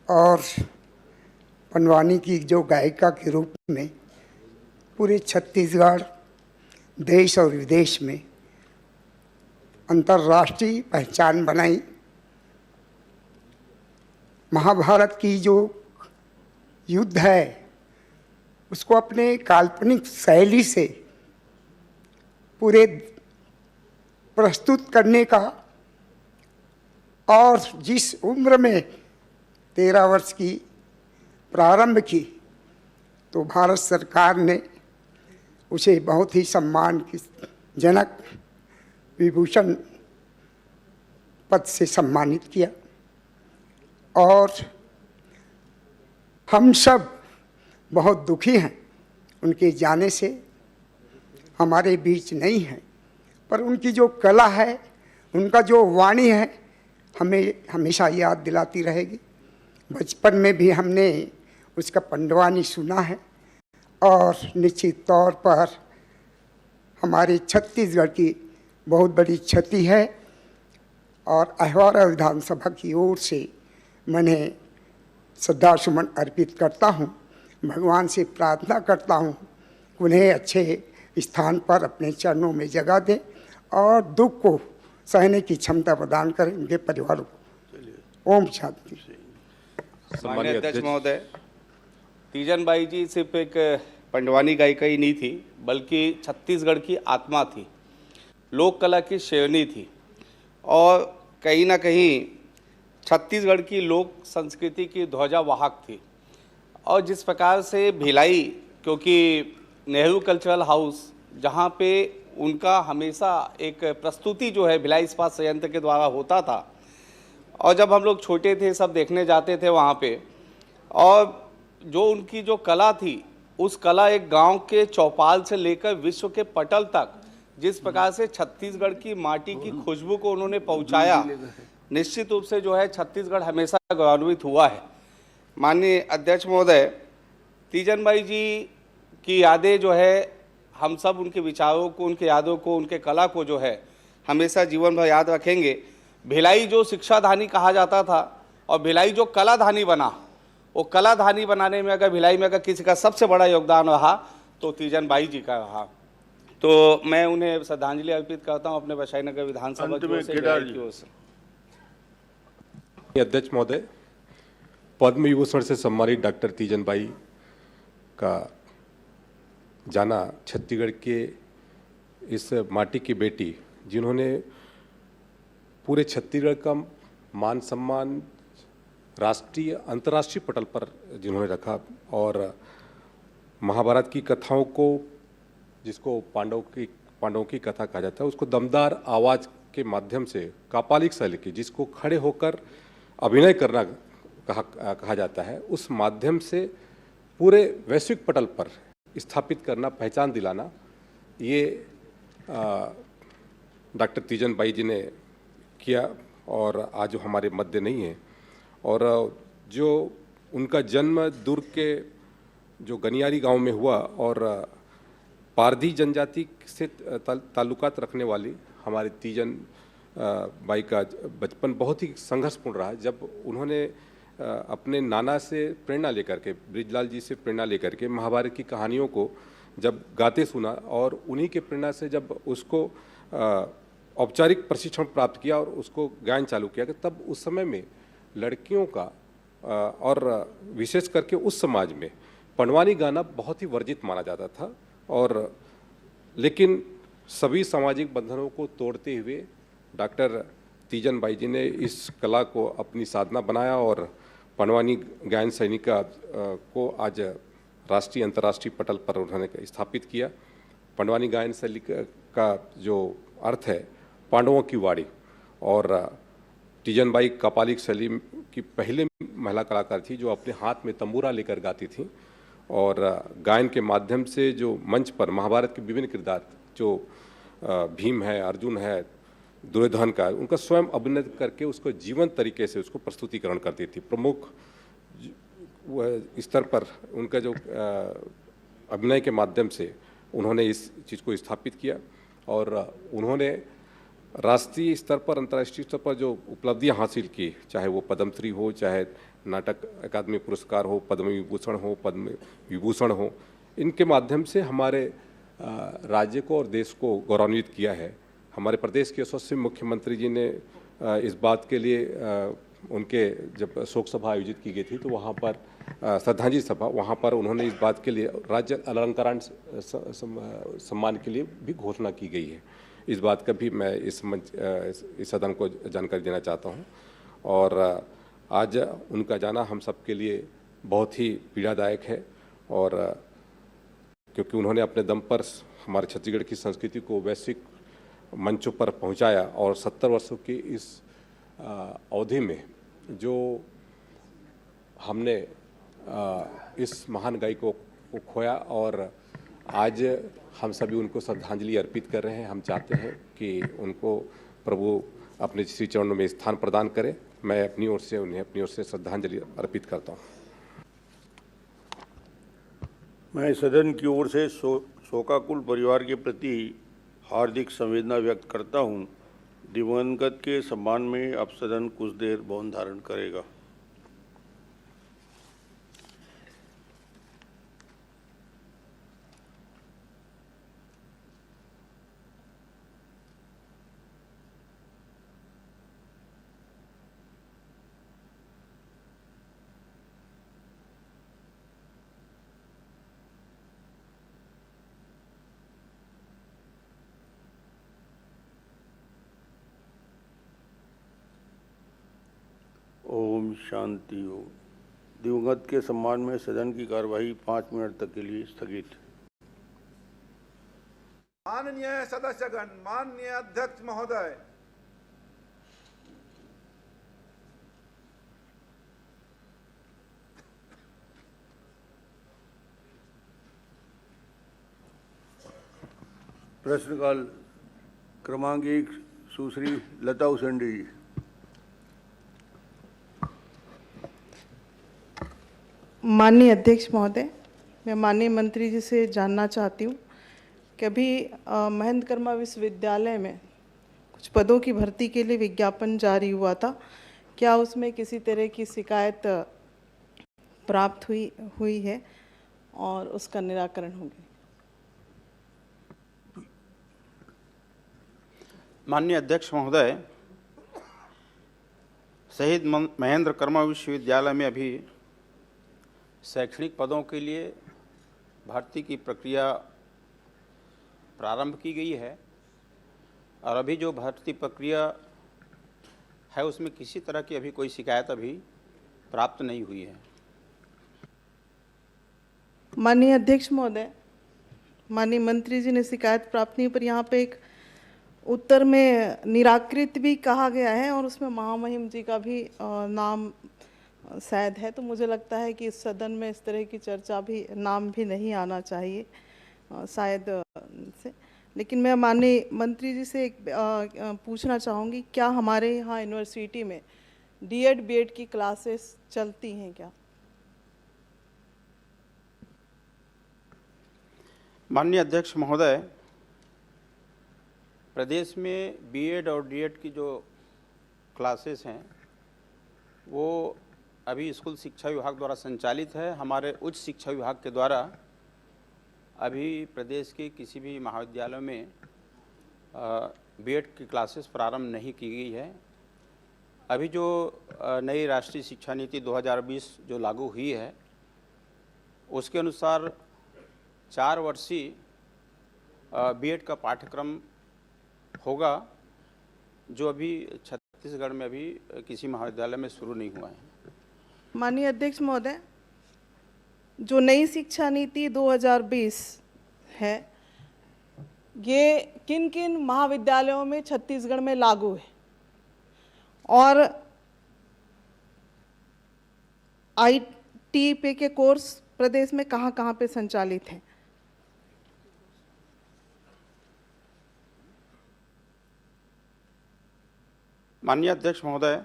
S14: और पंडवानी की जो गायिका के रूप में पूरे छत्तीसगढ़, देश और विदेश में अंतर्राष्ट्रीय पहचान बनाई। महाभारत की जो युद्ध है उसको अपने काल्पनिक शैली से पूरे प्रस्तुत करने का, और जिस उम्र में 13 वर्ष की प्रारंभ की, तो भारत सरकार ने उसे बहुत ही सम्मान की जनक विभूषण पद से सम्मानित किया। और हम सब बहुत दुखी हैं उनके जाने से, हमारे बीच नहीं है, पर उनकी जो कला है, उनका जो वाणी है, हमें हमेशा याद दिलाती रहेगी। बचपन में भी हमने उसका पंडवानी सुना है और निश्चित तौर पर हमारे छत्तीसगढ़ की बहुत बड़ी क्षति है। और अहिवारा विधानसभा की ओर से मैंने श्रद्धा सुमन अर्पित करता हूँ। भगवान से प्रार्थना करता हूँ कि उन्हें अच्छे स्थान पर अपने चरणों में जगह दें और दुख को सहने की क्षमता प्रदान करें उनके परिवारों को। ओम शांति।
S10: माननीय अध्यक्ष महोदय, तीजन बाई जी सिर्फ एक पंडवानी गायिका ही नहीं थी, बल्कि छत्तीसगढ़ की आत्मा थी, लोक कला की शेरनी थी और कहीं ना कहीं छत्तीसगढ़ की लोक संस्कृति की ध्वजावाहक थी। और जिस प्रकार से भिलाई, क्योंकि नेहरू कल्चरल हाउस जहाँ पे उनका हमेशा एक प्रस्तुति जो है भिलाई इस्पात संयंत्र के द्वारा होता था, और जब हम लोग छोटे थे सब देखने जाते थे वहाँ पे, और जो उनकी जो कला थी, उस कला एक गांव के चौपाल से लेकर विश्व के पटल तक जिस प्रकार से छत्तीसगढ़ की माटी की खुशबू को उन्होंने पहुंचाया, निश्चित रूप से जो है छत्तीसगढ़ हमेशा गौरवित हुआ है। माननीय अध्यक्ष महोदय, तीजन बाई जी की यादें जो है, हम सब उनके विचारों को, उनके यादों को, उनके कला को जो है हमेशा जीवन भर याद रखेंगे। भिलाई जो शिक्षाधानी कहा जाता था और भिलाई जो कलाधानी बना, वो कलाधानी बनाने में अगर भिलाई में अगर किसी का सबसे बड़ा योगदान रहा तो तीजन बाई जी का रहा। तो मैं उन्हें श्रद्धांजलि अर्पित करता हूँ अपने वैशाली नगर विधानसभा की ओर से।
S15: अध्यक्ष महोदय, पद्म विभूषण से सम्मानित डॉक्टर तीजन बाई का जाना छत्तीसगढ़ के इस माटी की बेटी, जिन्होंने पूरे छत्तीसगढ़ का मान सम्मान राष्ट्रीय अंतर्राष्ट्रीय पटल पर जिन्होंने रखा और महाभारत की कथाओं को, जिसको पांडवों की कथा कहा जाता है, उसको दमदार आवाज़ के माध्यम से कापालिक शैली की, जिसको खड़े होकर अभिनय करना कहा जाता है, उस माध्यम से पूरे वैश्विक पटल पर स्थापित करना, पहचान दिलाना, ये डॉक्टर तीजन बाई जी ने किया और आज हमारे मध्य नहीं है। और जो उनका जन्म दुर्ग के जो गनियारी गांव में हुआ और पारधी जनजाति से ताल्लुकात रखने वाली हमारे तीजन बाई का बचपन बहुत ही संघर्षपूर्ण रहा। जब उन्होंने अपने नाना से प्रेरणा लेकर के, ब्रिजलाल जी से प्रेरणा लेकर के महाभारत की कहानियों को जब गाते सुना और उन्हीं के प्रेरणा से जब उसको औपचारिक प्रशिक्षण प्राप्त किया और उसको गायन चालू किया, तब उस समय में लड़कियों का और विशेष करके उस समाज में पंडवानी गाना बहुत ही वर्जित माना जाता था। और लेकिन सभी सामाजिक बंधनों को तोड़ते हुए डॉक्टर तीजन बाई जी ने इस कला को अपनी साधना बनाया और पंडवानी गायन शैली को आज राष्ट्रीय अंतर्राष्ट्रीय पटल पर उन्होंने स्थापित किया। पंडवानी गायन शैली का जो अर्थ है पांडवों की वाणी, और तीजन बाई कपालिक शैली की पहले महिला कलाकार थी जो अपने हाथ में तंबूरा लेकर गाती थी और गायन के माध्यम से जो मंच पर महाभारत के विभिन्न किरदार, जो भीम है, अर्जुन है, दुर्योधन का, उनका स्वयं अभिनय करके उसको जीवंत तरीके से उसको प्रस्तुतिकरण करती थी। प्रमुख स्तर पर उनका जो अभिनय के माध्यम से उन्होंने इस चीज़ को स्थापित किया और उन्होंने राष्ट्रीय स्तर पर, अंतर्राष्ट्रीय स्तर पर जो उपलब्धियां हासिल की, चाहे वो पद्मश्री हो, चाहे नाटक अकादमी पुरस्कार हो, पद्म विभूषण हो, पद्म विभूषण हो, इनके माध्यम से हमारे राज्य को और देश को गौरवान्वित किया है। हमारे प्रदेश के यशस्वी मुख्यमंत्री जी ने इस बात के लिए उनके जब शोक सभा आयोजित की गई थी तो वहाँ पर श्रद्धांजलि सभा, वहाँ पर उन्होंने इस बात के लिए राज्य अलंकरण सम्मान के लिए भी घोषणा की गई है। इस बात का भी मैं इस सदन को जानकारी देना चाहता हूँ। और आज उनका जाना हम सब के लिए बहुत ही पीड़ादायक है और क्योंकि उन्होंने अपने दम पर हमारे छत्तीसगढ़ की संस्कृति को वैश्विक मंचों पर पहुंचाया और 70 वर्षों की इस अवधि में जो हमने इस महान गायिका को खोया और आज हम सभी उनको श्रद्धांजलि अर्पित कर रहे हैं। हम चाहते हैं कि उनको प्रभु अपने श्री चरणों में स्थान प्रदान करें। मैं अपनी ओर से उन्हें अपनी ओर से श्रद्धांजलि अर्पित करता हूँ।
S3: मैं सदन की ओर से शोकाकुल परिवार के प्रति हार्दिक संवेदना व्यक्त करता हूँ। दिवंगत के सम्मान में अब सदन कुछ देर मौन धारण करेगा। ओम शांति हो। दिवंगत के सम्मान में सदन की कार्यवाही 5 मिनट तक के लिए स्थगित।
S1: माननीय सदस्यगण, माननीय अध्यक्ष महोदय,
S3: प्रश्नकाल क्रमांक 1 सुश्री लता उसेंडी जी।
S13: माननीय अध्यक्ष महोदय, मैं माननीय मंत्री जी से जानना चाहती हूँ कि अभी महेंद्रकर्मा विश्वविद्यालय में कुछ पदों की भर्ती के लिए विज्ञापन जारी हुआ था, क्या उसमें किसी तरह की शिकायत प्राप्त हुई है और उसका निराकरण हो गया?
S16: माननीय अध्यक्ष महोदय, शहीद महेंद्र कर्मा विश्वविद्यालय में अभी शैक्षणिक पदों के लिए भर्ती की प्रक्रिया प्रारंभ की गई है और अभी जो भर्ती प्रक्रिया है उसमें किसी तरह की अभी कोई शिकायत अभी प्राप्त नहीं हुई है।
S13: माननीय अध्यक्ष महोदय, माननीय मंत्री जी ने शिकायत प्राप्त नहीं, पर यहाँ पे एक उत्तर में निराकृत भी कहा गया है और उसमें महामहिम जी का भी नाम शायद है, तो मुझे लगता है कि इस सदन में इस तरह की चर्चा भी, नाम भी नहीं आना चाहिए शायद से। लेकिन मैं माननीय मंत्री जी से एक पूछना चाहूँगी, क्या हमारे यहाँ यूनिवर्सिटी में डीएड बीएड की क्लासेस चलती हैं क्या?
S16: माननीय अध्यक्ष महोदय, प्रदेश में बीएड और डीएड की जो क्लासेस हैं वो अभी स्कूल शिक्षा विभाग द्वारा संचालित है। हमारे उच्च शिक्षा विभाग के द्वारा अभी प्रदेश के किसी भी महाविद्यालयों में बीएड की क्लासेस प्रारंभ नहीं की गई है। अभी जो नई राष्ट्रीय शिक्षा नीति 2020 जो लागू हुई है उसके अनुसार 4 वर्षीय बीएड का पाठ्यक्रम होगा, जो अभी छत्तीसगढ़ में अभी किसी महाविद्यालय में शुरू नहीं हुआ है।
S13: माननीय अध्यक्ष महोदय, जो नई शिक्षा नीति 2020 है ये किन किन महाविद्यालयों में छत्तीसगढ़ में लागू है और आईटीपी के कोर्स प्रदेश में कहाँ कहाँ पे संचालित हैं?
S16: माननीय अध्यक्ष महोदय,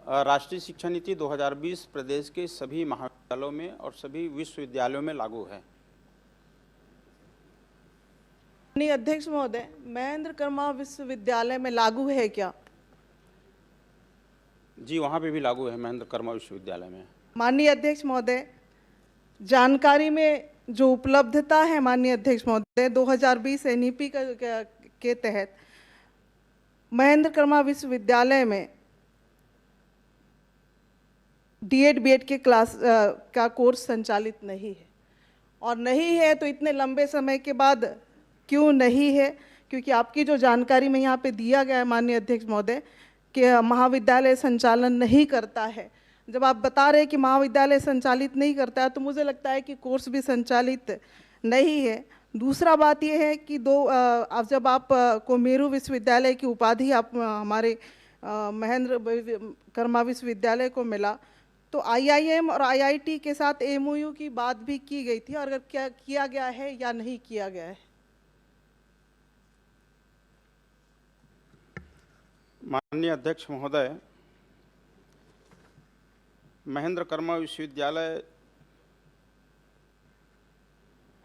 S16: राष्ट्रीय शिक्षा नीति 2020 प्रदेश के सभी महाविद्यालयों में और सभी विश्वविद्यालयों में लागू है।
S13: माननीय अध्यक्ष महोदय, महेंद्र कर्मा विश्वविद्यालय में लागू है क्या?
S16: जी, वहाँ पे भी लागू है, महेंद्र कर्मा विश्वविद्यालय में।
S13: माननीय अध्यक्ष महोदय, जानकारी में जो उपलब्धता है माननीय अध्यक्ष महोदय, 2020 एनईपी के तहत महेंद्र कर्मा विश्वविद्यालय में डीएड बीएड के क्लास का कोर्स संचालित नहीं है, और नहीं है तो इतने लंबे समय के बाद क्यों नहीं है? क्योंकि आपकी जो जानकारी में यहाँ पे दिया गया है माननीय अध्यक्ष महोदय कि महाविद्यालय संचालन नहीं करता है, जब आप बता रहे हैं कि महाविद्यालय संचालित नहीं करता है तो मुझे लगता है कि कोर्स भी संचालित नहीं है। दूसरा बात यह है कि अब जब आप को मेरू विश्वविद्यालय की उपाधि आप हमारे महेंद्र कर्मा विश्वविद्यालय को मिला तो आईआईएम और आईआईटी के साथ एमओयू की बात भी की गई थी, और अगर क्या किया गया है या नहीं किया गया है?
S16: माननीय अध्यक्ष महोदय, महेंद्र कर्मा विश्वविद्यालय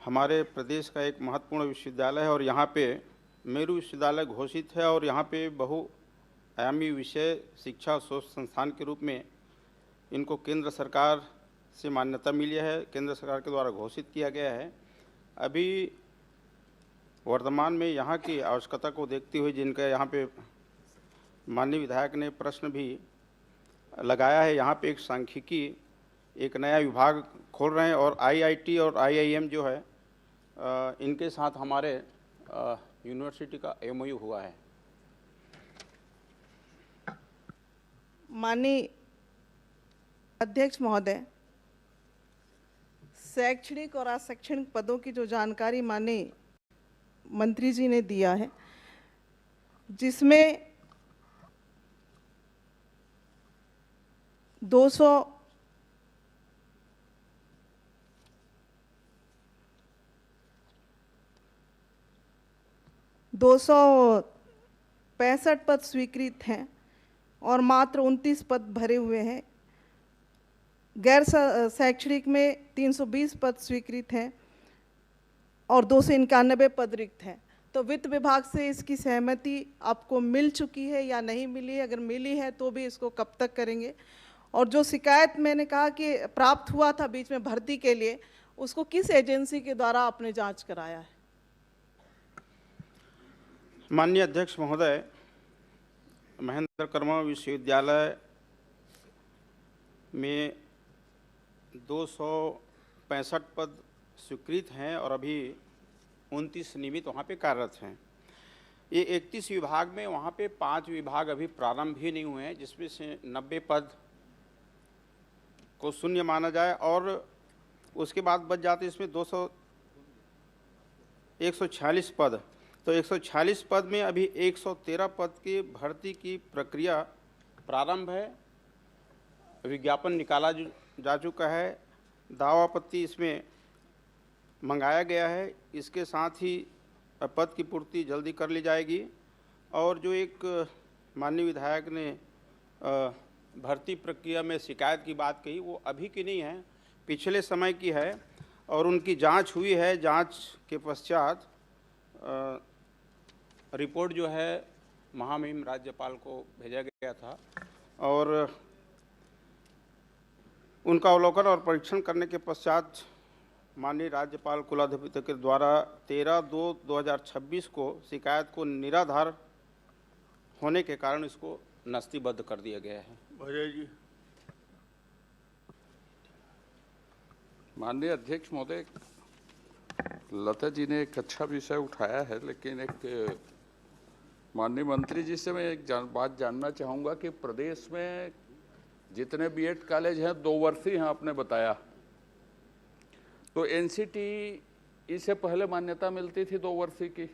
S16: हमारे प्रदेश का एक महत्वपूर्ण विश्वविद्यालय है और यहाँ पे मेरू विश्वविद्यालय घोषित है और यहाँ पे बहुआयामी विषय शिक्षा शोध संस्थान के रूप में इनको केंद्र सरकार से मान्यता मिली है, केंद्र सरकार के द्वारा घोषित किया गया है। अभी वर्तमान में यहाँ की आवश्यकता को देखते हुए जिनका यहाँ पे माननीय विधायक ने प्रश्न भी लगाया है, यहाँ पे एक सांख्यिकी एक नया विभाग खोल रहे हैं और आईआईटी और आईआईएम जो है इनके साथ हमारे यूनिवर्सिटी का एमओयू हुआ है।
S13: माननीय अध्यक्ष महोदय, शैक्षणिक और अशैक्षणिक पदों की जो जानकारी माननीय मंत्री जी ने दिया है, जिसमें 265 पद स्वीकृत हैं और मात्र 29 पद भरे हुए हैं। गैर शैक्षणिक में 320 पद स्वीकृत हैं और 291 पद रिक्त हैं। तो वित्त विभाग से इसकी सहमति आपको मिल चुकी है या नहीं मिली है? अगर मिली है तो भी इसको कब तक करेंगे? और जो शिकायत मैंने कहा कि प्राप्त हुआ था बीच में भर्ती के लिए, उसको किस एजेंसी के द्वारा आपने जांच कराया है?
S16: माननीय अध्यक्ष महोदय, महेंद्र कर्मा विश्वविद्यालय में 265 पद स्वीकृत हैं और अभी 29 नियमित वहाँ पे कार्यरत हैं। ये 31 विभाग में वहाँ पे 5 विभाग अभी प्रारंभ ही नहीं हुए हैं, जिसमें से 90 पद को शून्य माना जाए और उसके बाद बच जाते इसमें 146 पद। तो 146 पद में अभी 113 पद की भर्ती की प्रक्रिया प्रारंभ है, विज्ञापन निकाला जा चुका है, दावापत्ति इसमें मंगाया गया है। इसके साथ ही पद की पूर्ति जल्दी कर ली जाएगी। और जो एक माननीय विधायक ने भर्ती प्रक्रिया में शिकायत की बात कही, वो अभी की नहीं है, पिछले समय की है और उनकी जांच हुई है। जांच के पश्चात रिपोर्ट जो है महामहिम राज्यपाल को भेजा गया था और उनका अवलोकन और परीक्षण करने के पश्चात माननीय राज्यपाल कुलाधिपति के द्वारा 13/2/2026 को शिकायत को निराधार होने के कारण इसको नस्तीबद्ध कर दिया गया है।
S3: अजय जी।
S9: माननीय अध्यक्ष महोदय, लता जी ने एक अच्छा विषय उठाया है, लेकिन एक माननीय मंत्री जी से मैं एक बात जानना चाहूँगा कि प्रदेश में जितने बीएड कॉलेज हैं 2 वर्षीय हैं, आपने बताया, तो एनसीटी इससे पहले मान्यता मिलती थी 2 वर्षीय की,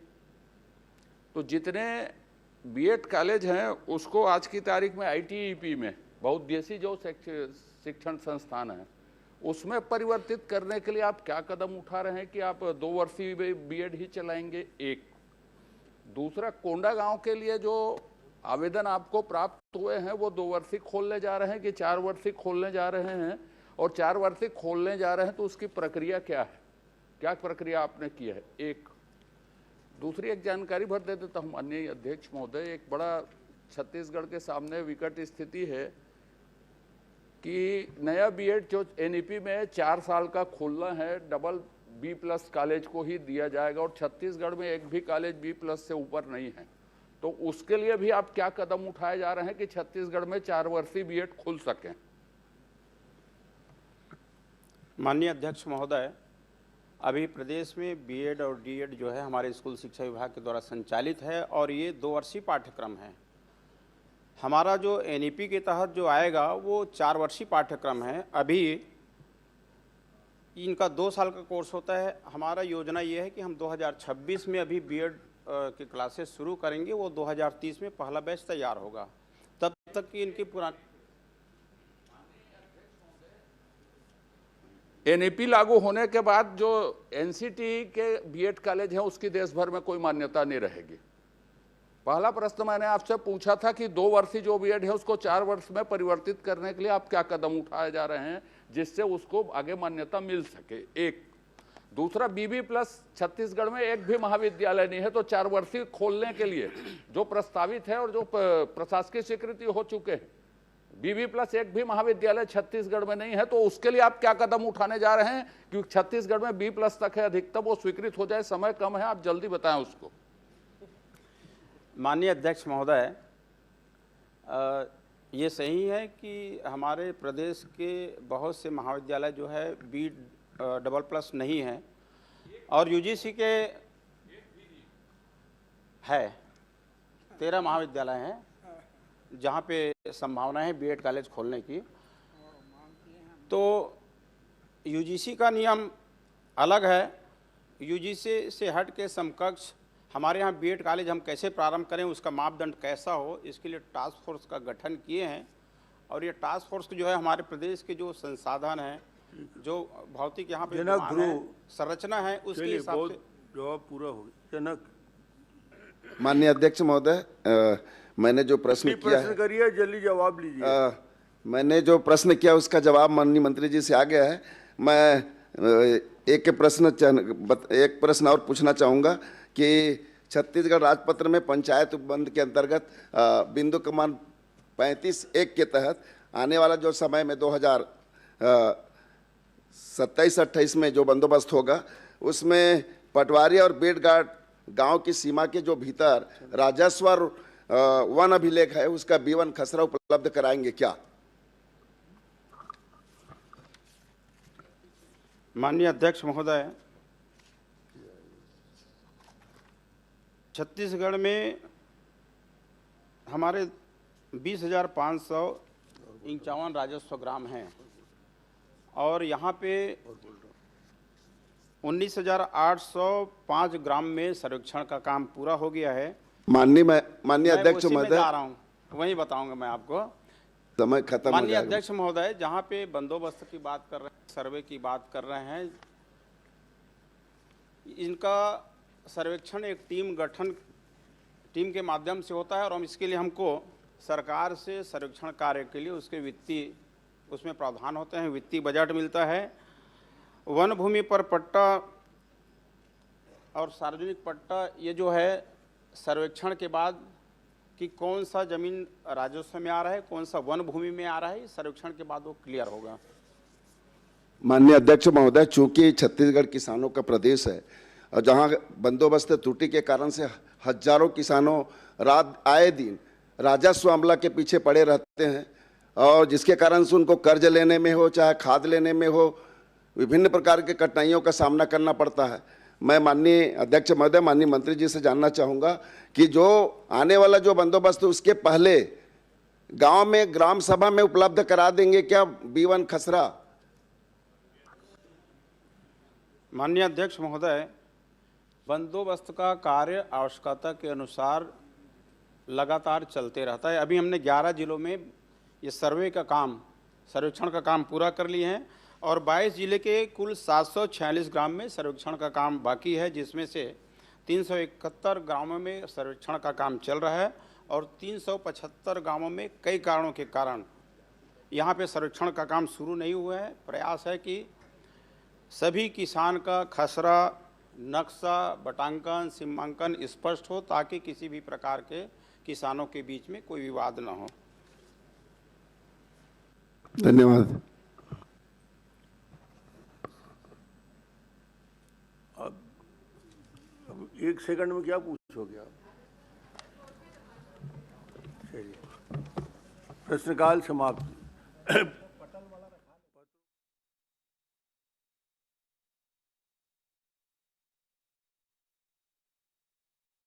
S9: तो जितने बीएड कॉलेज हैं उसको आज की तारीख में आईटीईपी में बहुउद्देशीय जो शिक्षण संस्थान है उसमें परिवर्तित करने के लिए आप क्या कदम उठा रहे हैं कि आप 2 वर्षीय बीएड ही चलाएंगे? एक दूसरा, कोंडागांव के लिए जो आवेदन आपको प्राप्त हुए हैं वो 2 वर्षीय खोलने जा रहे हैं कि 4 वर्षीय खोलने जा रहे हैं? और 4 वर्षीय खोलने जा रहे हैं तो उसकी प्रक्रिया क्या है, क्या प्रक्रिया आपने की है? एक दूसरी एक जानकारी भर दे देता हूँ माननीय अध्यक्ष महोदय, एक बड़ा छत्तीसगढ़ के सामने विकट स्थिति है कि नया बीएड जो एनईपी में 4 साल का खोलना है, डबल B+ कॉलेज को ही दिया जाएगा और छत्तीसगढ़ में एक भी कॉलेज B+ से ऊपर नहीं है, तो उसके लिए भी आप क्या कदम उठाए जा रहे हैं कि छत्तीसगढ़ में 4 वर्षीय बीएड खुल सकें?
S16: माननीय अध्यक्ष महोदय, अभी प्रदेश में बीएड और डीएड जो है हमारे स्कूल शिक्षा विभाग के द्वारा संचालित है और ये 2 वर्षीय पाठ्यक्रम है। हमारा जो एनईपी के तहत जो आएगा वो 4 वर्षीय पाठ्यक्रम है। अभी इनका 2 साल का कोर्स होता है। हमारा योजना ये है कि हम 2026 में अभी बीएड के क्लासेस शुरू करेंगे, वो 2030 में पहला बैच तैयार होगा, तब तक कि इनकी पुरानी
S9: एनईपी लागू होने के बाद जो एनसीटी के बीएड कॉलेज हैं उसकी देश भर में कोई मान्यता नहीं रहेगी। पहला प्रश्न मैंने आपसे पूछा था कि 2 वर्षीय जो बीएड है उसको 4 वर्ष में परिवर्तित करने के लिए आप क्या कदम उठाए जा रहे हैं जिससे उसको आगे मान्यता मिल सके? एक दूसरा, BB+ छत्तीसगढ़ में एक भी महाविद्यालय नहीं है, तो 4 वर्षीय खोलने के लिए जो प्रस्तावित है और जो प्रशासकीय स्वीकृति हो चुके हैं, BB+ एक भी महाविद्यालय छत्तीसगढ़ में नहीं है, तो उसके लिए आप क्या कदम उठाने जा रहे हैं? क्योंकि छत्तीसगढ़ में B+ तक है अधिकतम, वो स्वीकृत हो जाए, समय कम है, आप जल्दी बताएं उसको।
S16: माननीय अध्यक्ष महोदय, ये सही है कि हमारे प्रदेश के बहुत से महाविद्यालय जो है B++ नहीं है और यूजीसी के है 13 महाविद्यालय हैं जहाँ पे संभावना है बीएड कॉलेज खोलने की। तो यूजीसी का नियम अलग है, यूजीसी से हट के समकक्ष हमारे यहाँ बीएड कॉलेज हम कैसे प्रारंभ करें, उसका मापदंड कैसा हो, इसके लिए टास्क फोर्स का गठन किए हैं। और ये टास्क फोर्स जो है हमारे प्रदेश के जो संसाधन हैं, जो भौतिक यहाँ पे संरचना है, उसके हिसाब से
S3: जवाब पूरा हो गया। जनक।
S17: माननीय अध्यक्ष महोदय, मैंने जो प्रश्न किया है,
S3: करिए, जल्दी जवाब लीजिए।
S17: मैंने जो प्रश्न किया उसका जवाब माननीय मंत्री जी से आ गया है। मैं एक प्रश्न और पूछना चाहूँगा कि छत्तीसगढ़ राजपत्र में पंचायत उपबंध के अंतर्गत बिंदु क्रमांक 35(1) के तहत आने वाला जो समय में 2027-28 में जो बंदोबस्त होगा, उसमें पटवारी और बेटघाट गांव की सीमा के जो भीतर राजस्व और वन अभिलेख है उसका B1 खसरा उपलब्ध कराएंगे क्या?
S16: माननीय अध्यक्ष महोदय, छत्तीसगढ़ में हमारे 20,551 राजस्व ग्राम हैं और यहाँ पे 19,805 ग्राम में सर्वेक्षण का काम पूरा हो गया है।
S17: माननीय अध्यक्ष महोदय,
S16: जा रहा हूँ, वही बताऊंगा मैं आपको।
S17: समय खत्म हो
S16: माननीय
S17: जाएगा।
S16: अध्यक्ष महोदय, जहाँ पे बंदोबस्त की बात कर रहे हैं, सर्वे की बात कर रहे हैं, इनका सर्वेक्षण एक टीम के माध्यम से होता है और हम इसके लिए हमको सरकार से सर्वेक्षण कार्य के लिए उसमें प्रावधान होते हैं, वित्तीय बजट मिलता है। वन भूमि पर पट्टा और सार्वजनिक पट्टा, ये जो है सर्वेक्षण के बाद कि कौन सा जमीन राजस्व में आ रहा है, कौन सा वन भूमि में आ रहा है, सर्वेक्षण के बाद वो क्लियर होगा।
S17: माननीय अध्यक्ष महोदय, चूंकि छत्तीसगढ़ किसानों का प्रदेश है और जहां बंदोबस्त त्रुटि के कारण से हजारों किसानों रात आए दिन राजस्व अमला के पीछे पड़े रहते हैं और जिसके कारण से उनको कर्ज लेने में हो चाहे खाद लेने में हो, विभिन्न प्रकार के कठिनाइयों का सामना करना पड़ता है। मैं माननीय अध्यक्ष महोदय, माननीय मंत्री जी से जानना चाहूँगा कि जो आने वाला जो बंदोबस्त उसके पहले गांव में ग्राम सभा में उपलब्ध करा देंगे क्या B1 खसरा?
S16: माननीय अध्यक्ष महोदय, बंदोबस्त का कार्य आवश्यकता के अनुसार लगातार चलते रहता है। अभी हमने 11 जिलों में ये सर्वेक्षण का काम पूरा कर लिए हैं और 22 जिले के कुल 746 ग्राम में सर्वेक्षण का काम बाकी है, जिसमें से 371 गांवों में सर्वेक्षण का काम चल रहा है और 375 गांवों में कई कारणों के कारण यहाँ पे सर्वेक्षण का काम शुरू नहीं हुआ है। प्रयास है कि सभी किसान का खसरा, नक्शा, बटांकन, सीमांकन स्पष्ट हो ताकि किसी भी प्रकार के किसानों के बीच में कोई विवाद न हो।
S17: धन्यवाद।
S3: अब 1 सेकंड में क्या पूछोगे आप? चलिए, प्रश्नकाल समाप्त।